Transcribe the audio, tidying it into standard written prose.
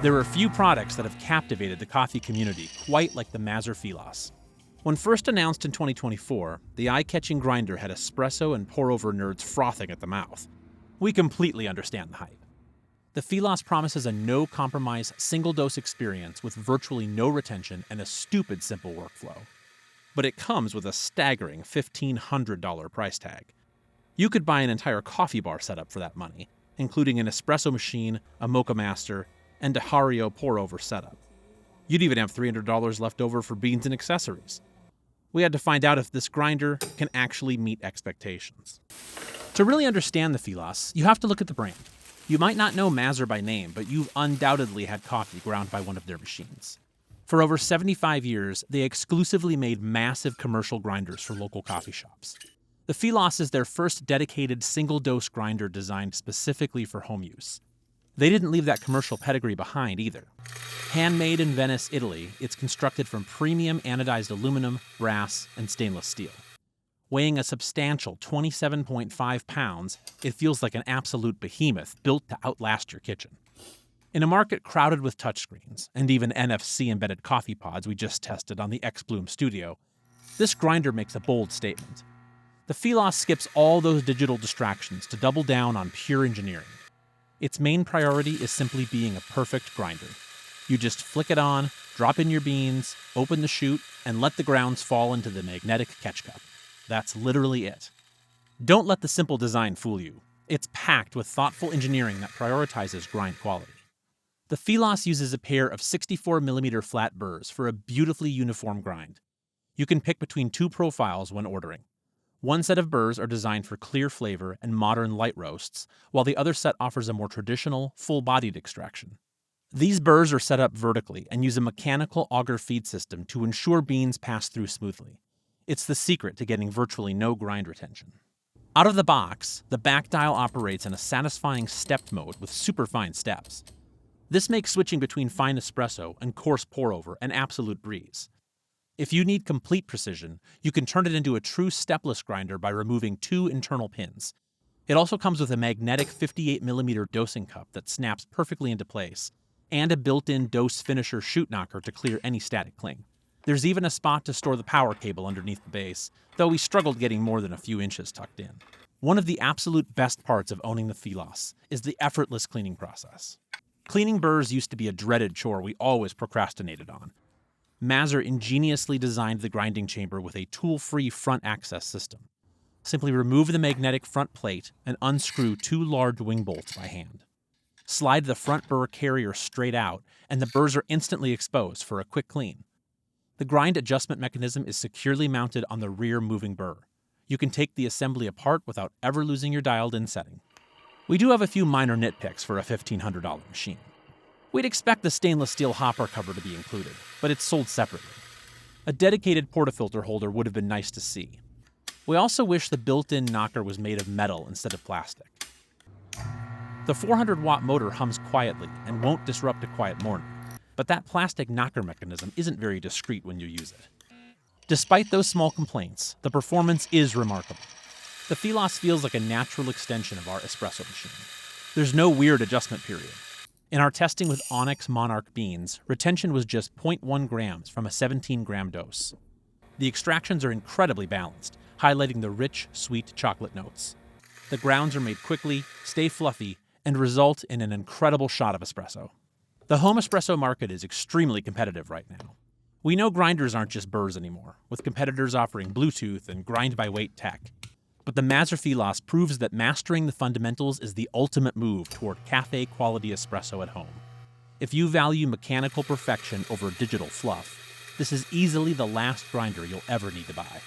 There are few products that have captivated the coffee community quite like the Mazzer Philos. When first announced in 2024, the eye-catching grinder had espresso and pour-over nerds frothing at the mouth. We completely understand the hype. The Philos promises a no-compromise, single-dose experience with virtually no retention and a stupid simple workflow. But it comes with a staggering $1,500 price tag. You could buy an entire coffee bar setup for that money, including an espresso machine, a mocha master, and a Hario pour-over setup. You'd even have $300 left over for beans and accessories. We had to find out if this grinder can actually meet expectations. To really understand the Philos, you have to look at the brand. You might not know Mazzer by name, but you've undoubtedly had coffee ground by one of their machines. For over 75 years, they exclusively made massive commercial grinders for local coffee shops. The Philos is their first dedicated single-dose grinder designed specifically for home use. They didn't leave that commercial pedigree behind either. Handmade in Venice, Italy, it's constructed from premium anodized aluminum, brass, and stainless steel. Weighing a substantial 27.5 pounds, it feels like an absolute behemoth built to outlast your kitchen. In a market crowded with touchscreens, and even NFC-embedded coffee pods we just tested on the X-Bloom Studio, this grinder makes a bold statement. The Philos skips all those digital distractions to double down on pure engineering. Its main priority is simply being a perfect grinder. You just flick it on, drop in your beans, open the chute, and let the grounds fall into the magnetic catch cup. That's literally it. Don't let the simple design fool you. It's packed with thoughtful engineering that prioritizes grind quality. The Philos uses a pair of 64mm flat burrs for a beautifully uniform grind. You can pick between two profiles when ordering. One set of burrs are designed for clear flavor and modern light roasts, while the other set offers a more traditional, full-bodied extraction. These burrs are set up vertically and use a mechanical auger feed system to ensure beans pass through smoothly. It's the secret to getting virtually no grind retention. Out of the box, the back dial operates in a satisfying stepped mode with superfine steps. This makes switching between fine espresso and coarse pour-over an absolute breeze. If you need complete precision, you can turn it into a true stepless grinder by removing two internal pins. It also comes with a magnetic 58mm dosing cup that snaps perfectly into place, and a built-in dose finisher chute knocker to clear any static cling. There's even a spot to store the power cable underneath the base, though we struggled getting more than a few inches tucked in. One of the absolute best parts of owning the Philos is the effortless cleaning process. Cleaning burrs used to be a dreaded chore we always procrastinated on. Mazzer ingeniously designed the grinding chamber with a tool-free front access system. Simply remove the magnetic front plate and unscrew two large wing bolts by hand. Slide the front burr carrier straight out, and the burrs are instantly exposed for a quick clean. The grind adjustment mechanism is securely mounted on the rear moving burr. You can take the assembly apart without ever losing your dialed-in setting. We do have a few minor nitpicks for a $1,500 machine. We'd expect the stainless steel hopper cover to be included, but it's sold separately. A dedicated portafilter holder would have been nice to see. We also wish the built-in knocker was made of metal instead of plastic. The 400-watt motor hums quietly and won't disrupt a quiet morning, but that plastic knocker mechanism isn't very discreet when you use it. Despite those small complaints, the performance is remarkable. The Philos feels like a natural extension of our espresso machine. There's no weird adjustment period. In our testing with Onyx Monarch beans, retention was just 0.1 grams from a 17-gram dose. The extractions are incredibly balanced, highlighting the rich, sweet chocolate notes. The grounds are made quickly, stay fluffy, and result in an incredible shot of espresso. The home espresso market is extremely competitive right now. We know grinders aren't just burrs anymore, with competitors offering Bluetooth and grind-by-weight tech. But the Mazzer Philos proves that mastering the fundamentals is the ultimate move toward cafe-quality espresso at home. If you value mechanical perfection over digital fluff, this is easily the last grinder you'll ever need to buy.